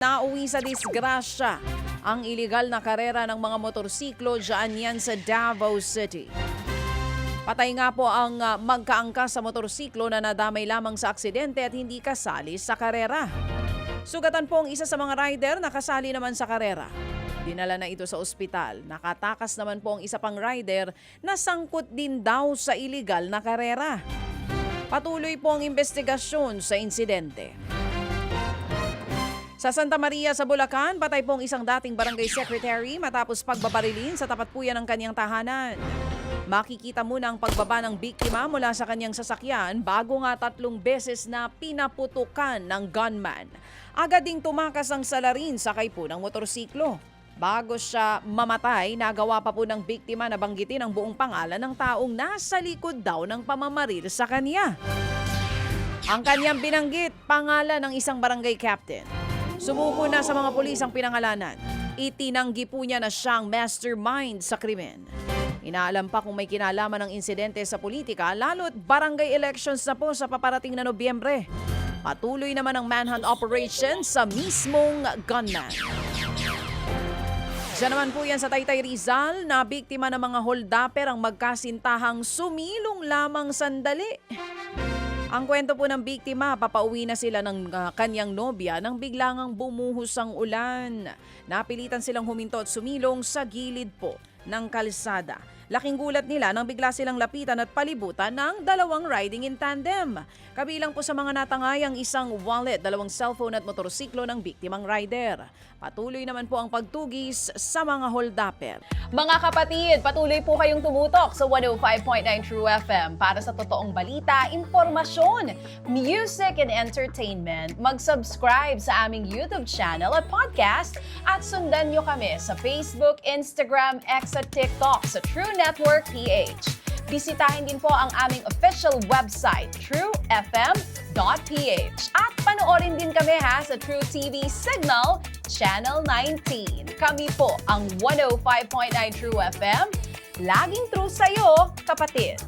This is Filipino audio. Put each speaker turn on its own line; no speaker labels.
Nauwi sa disgrasya ang iligal na karera ng mga motorsiklo dyan yan sa Davao City. Patay nga po ang magkaangkas sa motorsiklo na nadamay lamang sa aksidente at hindi kasali sa karera. Sugatan po ang isa sa mga rider na kasali naman sa karera. Dinala na ito sa ospital. Nakatakas naman po ang isa pang rider na sangkot din daw sa iligal na karera. Patuloy po ang investigasyon sa insidente. Sa Santa Maria sa Bulacan, patay pong isang dating barangay secretary matapos pagbabarilin sa tapat po yan ng kanyang tahanan. Makikita muna ang pagbaba ng biktima mula sa kanyang sasakyan bago nga 3 beses na pinaputukan ng gunman. Agad ding tumakas ang salarin sakay po ng motorsiklo. Bago siya mamatay, nagawa pa po ng biktima na banggitin ang buong pangalan ng taong nasa likod daw ng pamamaril sa kanya. Ang kanyang binanggit, pangalan ng isang barangay captain. Sumuko na sa mga pulis ang pinangalanan. Itinanggi po niya na siyang mastermind sa krimen. Inaalam pa kung may kinalaman ng insidente sa politika, lalo't barangay elections na po sa paparating na Nobyembre. Patuloy naman ang manhunt operation sa mismong gunman. Diyan naman po yan sa Taytay Rizal na biktima ng mga holdapper ang magkasintahang sumilong lamang sandali. Ang kwento po ng biktima, papauwi na sila ng kanyang nobya nang biglangang bumuhos ang ulan. Napilitan silang huminto at sumilong sa gilid po ng kalsada. Laking gulat nila nang bigla silang lapitan at palibutan ng 2 riding in tandem. Kabilang po sa mga natangay ang isang wallet, 2 cellphone at motorsiklo ng biktimang rider. Patuloy naman po ang pagtugis sa mga holdapper.
Mga kapatid, patuloy po kayong tumutok sa 105.9 True FM para sa totoong balita, impormasyon, music and entertainment. Mag-subscribe sa aming YouTube channel at podcast at sundan nyo kami sa Facebook, Instagram, X at TikTok sa True Network PH. Bisitahin din po ang aming official website, truefm.ph. At panoorin din kami sa True TV Signal, Channel 19. Kami po ang 105.9 True FM. Laging true sa'yo, kapatid.